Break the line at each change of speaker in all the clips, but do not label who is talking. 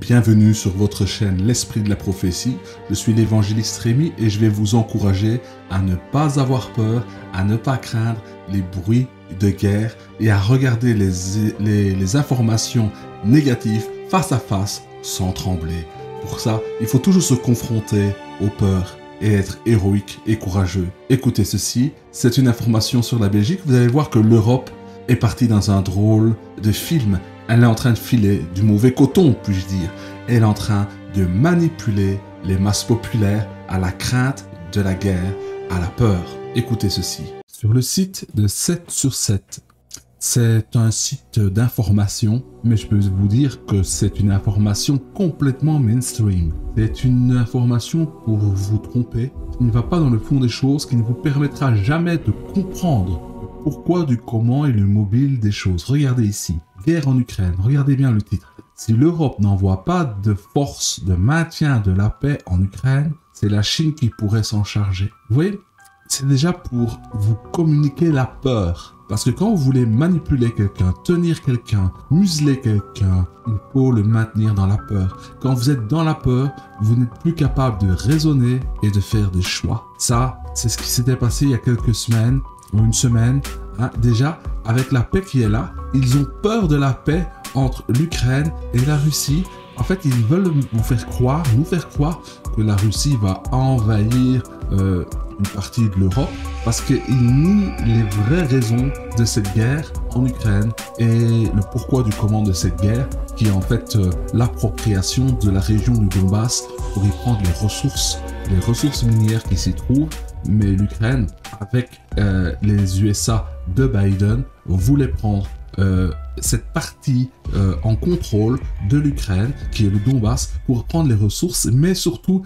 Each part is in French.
Bienvenue sur votre chaîne L'Esprit de la Prophétie. Je suis l'évangéliste Rémi et je vais vous encourager à ne pas avoir peur, à ne pas craindre les bruits de guerre et à regarder les informations négatives face à face sans trembler. Pour ça, il faut toujours se confronter aux peurs et être héroïque et courageux. Écoutez ceci, c'est une information sur la Belgique. Vous allez voir que l'Europe est partie dans un drôle de film. Elle est en train de filer du mauvais coton, puis-je dire. Elle est en train de manipuler les masses populaires à la crainte de la guerre, à la peur. Écoutez ceci. Sur le site de 7 sur 7, c'est un site d'information, mais je peux vous dire que c'est une information complètement mainstream. C'est une information pour vous tromper, qui ne va pas dans le fond des choses, qui ne vous permettra jamais de comprendre le pourquoi du comment et le mobile des choses. Regardez ici, guerre en Ukraine, regardez bien le titre. Si l'Europe n'envoie pas de force de maintien de la paix en Ukraine, c'est la Chine qui pourrait s'en charger. Vous voyez, c'est déjà pour vous communiquer la peur. Parce que quand vous voulez manipuler quelqu'un, tenir quelqu'un, museler quelqu'un, il faut le maintenir dans la peur. Quand vous êtes dans la peur, vous n'êtes plus capable de raisonner et de faire des choix. Ça, c'est ce qui s'était passé il y a quelques semaines, ou une semaine. Déjà, avec la paix qui est là, ils ont peur de la paix entre l'Ukraine et la Russie. En fait, ils veulent nous faire croire que la Russie va envahir une partie de l'Europe parce qu'ils nient les vraies raisons de cette guerre en Ukraine et le pourquoi du comment de cette guerre qui est en fait l'appropriation de la région du Donbass pour y prendre les ressources minières qui s'y trouvent. Mais l'Ukraine, avec les USA de Biden, voulait prendre cette partie en contrôle de l'Ukraine, qui est le Donbass, pour prendre les ressources, mais surtout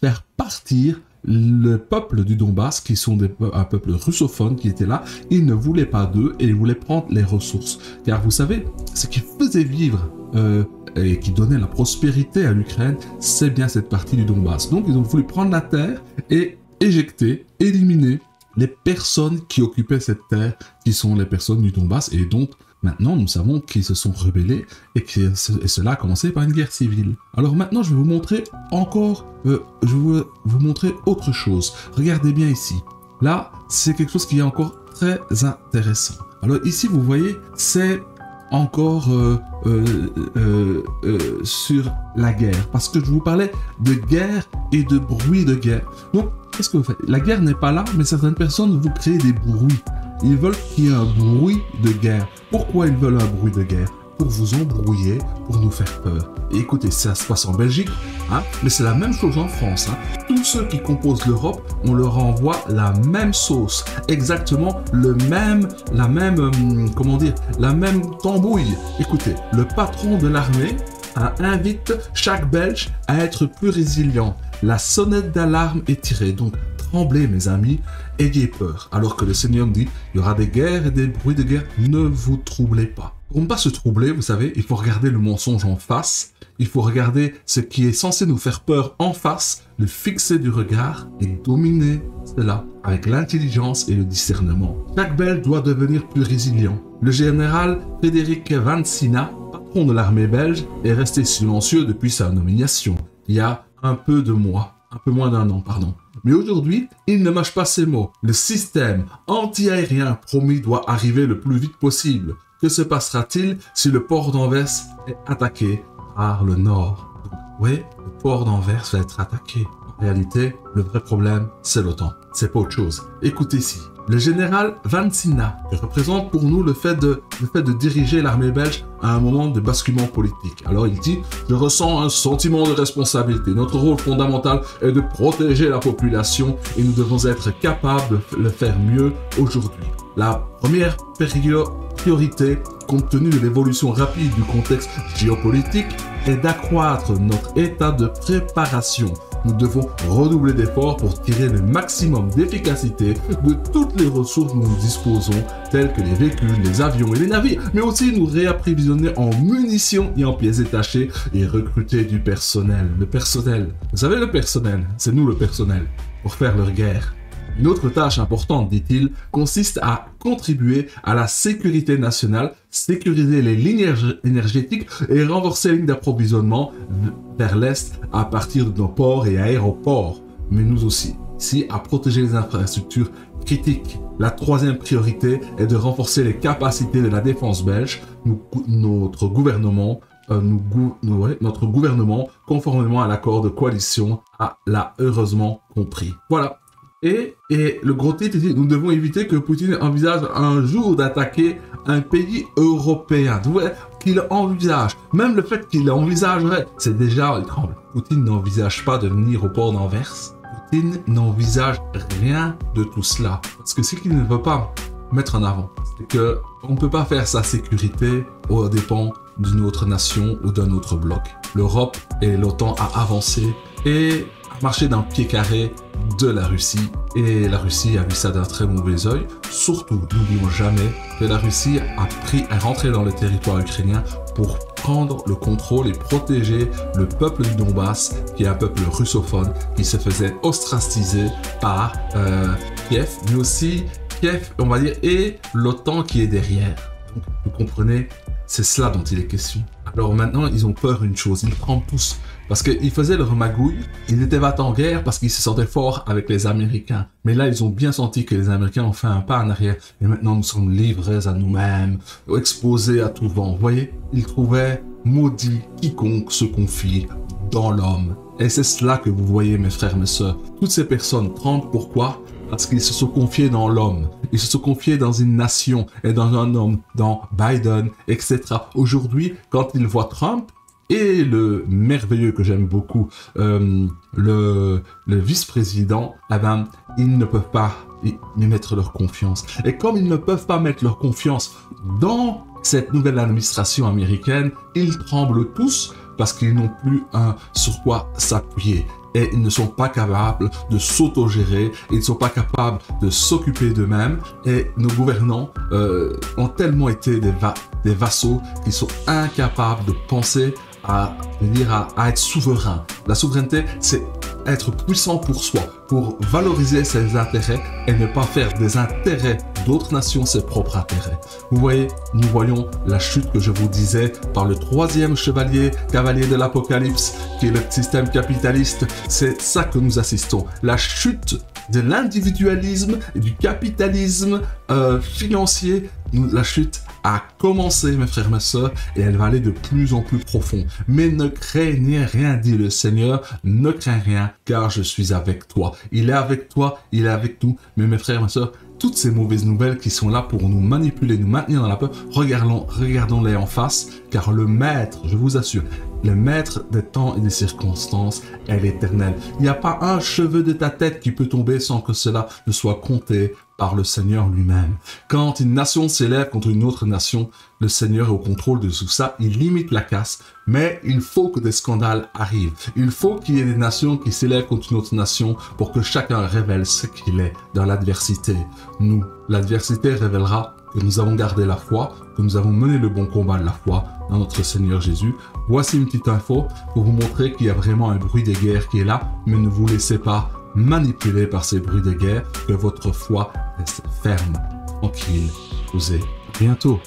faire partir le peuple du Donbass, qui sont un peuple russophone qui était là. Ils ne voulaient pas d'eux et ils voulaient prendre les ressources. Car vous savez, ce qui faisait vivre et qui donnait la prospérité à l'Ukraine, c'est bien cette partie du Donbass. Donc ils ont voulu prendre la terre et éliminer les personnes qui occupaient cette terre, qui sont les personnes du Donbass, et donc maintenant nous savons qu'ils se sont rebellés et cela a commencé par une guerre civile. Alors maintenant je vais vous montrer autre chose. Regardez bien ici. Là, c'est quelque chose qui est encore très intéressant. Alors ici vous voyez, c'est encore sur la guerre, parce que je vous parlais de guerre et de bruit de guerre. Donc, qu'est-ce que vous faites? La guerre n'est pas là, mais certaines personnes vous créent des bruits. Ils veulent qu'il y ait un bruit de guerre. Pourquoi ils veulent un bruit de guerre? Pour vous embrouiller, pour nous faire peur. Et écoutez, ça se passe en Belgique, mais c'est la même chose en France. Tous ceux qui composent l'Europe, on leur envoie la même sauce, exactement la même tambouille. Écoutez, le patron de l'armée invite chaque Belge à être plus résilient. La sonnette d'alarme est tirée, donc tremblez mes amis, ayez peur. Alors que le Seigneur dit, il y aura des guerres et des bruits de guerre, ne vous troublez pas. Pour ne pas se troubler, vous savez, il faut regarder le mensonge en face, il faut regarder ce qui est censé nous faire peur en face, le fixer du regard et dominer cela avec l'intelligence et le discernement. Chaque Belge doit devenir plus résilient. Le général Frédéric Vansina, patron de l'armée belge, est resté silencieux depuis sa nomination, il y a un peu moins d'un an, pardon. Mais aujourd'hui, il ne mâche pas ses mots. Le système anti-aérien promis doit arriver le plus vite possible. Que se passera-t-il si le port d'Anvers est attaqué par le Nord? Oui, le port d'Anvers va être attaqué. En réalité, le vrai problème, c'est l'OTAN. C'est pas autre chose. Écoutez ici. Le général Vansina représente pour nous le fait de diriger l'armée belge à un moment de basculement politique. Alors il dit « Je ressens un sentiment de responsabilité. Notre rôle fondamental est de protéger la population et nous devons être capables de le faire mieux aujourd'hui. » La première priorité, compte tenu de l'évolution rapide du contexte géopolitique, est d'accroître notre état de préparation. Nous devons redoubler d'efforts pour tirer le maximum d'efficacité de toutes les ressources dont nous disposons, telles que les véhicules, les avions et les navires, mais aussi nous réapprovisionner en munitions et en pièces détachées et recruter du personnel. Le personnel, vous savez le personnel, c'est nous le personnel, pour faire leur guerre. Une autre tâche importante, dit-il, consiste à contribuer à la sécurité nationale, sécuriser les lignes énergétiques et renforcer les lignes d'approvisionnement vers l'Est à partir de nos ports et aéroports. Mais nous aussi, ici, à protéger les infrastructures critiques. La troisième priorité est de renforcer les capacités de la défense belge. Notre gouvernement, conformément à l'accord de coalition, l'a heureusement compris. Voilà. Et le gros titre dit, nous devons éviter que Poutine envisage un jour d'attaquer un pays européen. Qu'il envisage. Même le fait qu'il envisagerait, c'est déjà, il tremble. Poutine n'envisage pas de venir au port d'Anvers. Poutine n'envisage rien de tout cela. Parce que ce qu'il ne veut pas mettre en avant, c'est qu'on ne peut pas faire sa sécurité aux dépens d'une autre nation ou d'un autre bloc. L'Europe et l'OTAN a avancé et a marché d'un pied carré de la Russie. Et la Russie a vu ça d'un très mauvais œil. Surtout, n'oublions jamais que la Russie est rentrée dans le territoire ukrainien pour prendre le contrôle et protéger le peuple du Donbass, qui est un peuple russophone, qui se faisait ostraciser par Kiev, mais aussi Kiev, on va dire, et l'OTAN qui est derrière. Donc, vous comprenez, c'est cela dont il est question. Alors maintenant, ils ont peur d'une chose, ils prennent tous. Parce qu'ils faisaient leur magouille, ils étaient battus en guerre parce qu'ils se sentaient forts avec les Américains. Mais là, ils ont bien senti que les Américains ont fait un pas en arrière. Et maintenant, nous sommes livrés à nous-mêmes, exposés à tout vent. Vous voyez, ils trouvaient maudit quiconque se confie dans l'homme. Et c'est cela que vous voyez, mes frères, mes sœurs. Toutes ces personnes tremblent. Pourquoi ? Parce qu'ils se sont confiés dans l'homme. Ils se sont confiés dans une nation et dans un homme, dans Biden, etc. Aujourd'hui, quand ils voient Trump, et le merveilleux que j'aime beaucoup, le vice-président, eh ben, ils ne peuvent pas y mettre leur confiance. Et comme ils ne peuvent pas mettre leur confiance dans cette nouvelle administration américaine, ils tremblent tous parce qu'ils n'ont plus un sur quoi s'appuyer. Et ils ne sont pas capables de s'autogérer, ils ne sont pas capables de s'occuper d'eux-mêmes. Et nos gouvernants ont tellement été des vassaux qu'ils sont incapables de penser à être souverain. La souveraineté, c'est être puissant pour soi, pour valoriser ses intérêts et ne pas faire des intérêts d'autres nations ses propres intérêts. Vous voyez, nous voyons la chute que je vous disais par le troisième cavalier de l'Apocalypse, qui est le système capitaliste. C'est ça que nous assistons. La chute de l'individualisme et du capitalisme financier. La chute a commencé, mes frères, mes sœurs, et elle va aller de plus en plus profond. Mais ne craignez rien, dit le Seigneur, ne crains rien, car je suis avec toi. Il est avec toi, il est avec nous. Mais mes frères, mes sœurs, toutes ces mauvaises nouvelles qui sont là pour nous manipuler, nous maintenir dans la peur, regardons-les en face, car le Maître, je vous assure, le Maître des temps et des circonstances est l'Éternel. Il n'y a pas un cheveu de ta tête qui peut tomber sans que cela ne soit compté par le Seigneur lui-même. Quand une nation s'élève contre une autre nation, le Seigneur est au contrôle de tout ça, il limite la casse, mais il faut que des scandales arrivent. Il faut qu'il y ait des nations qui s'élèvent contre une autre nation pour que chacun révèle ce qu'il est dans l'adversité. Nous, l'adversité révélera que nous avons gardé la foi, que nous avons mené le bon combat de la foi dans notre Seigneur Jésus. Voici une petite info pour vous montrer qu'il y a vraiment un bruit de guerre qui est là, mais ne vous laissez pas manipuler par ces bruits de guerre, que votre foi reste ferme, tranquille. Je vous dis à bientôt.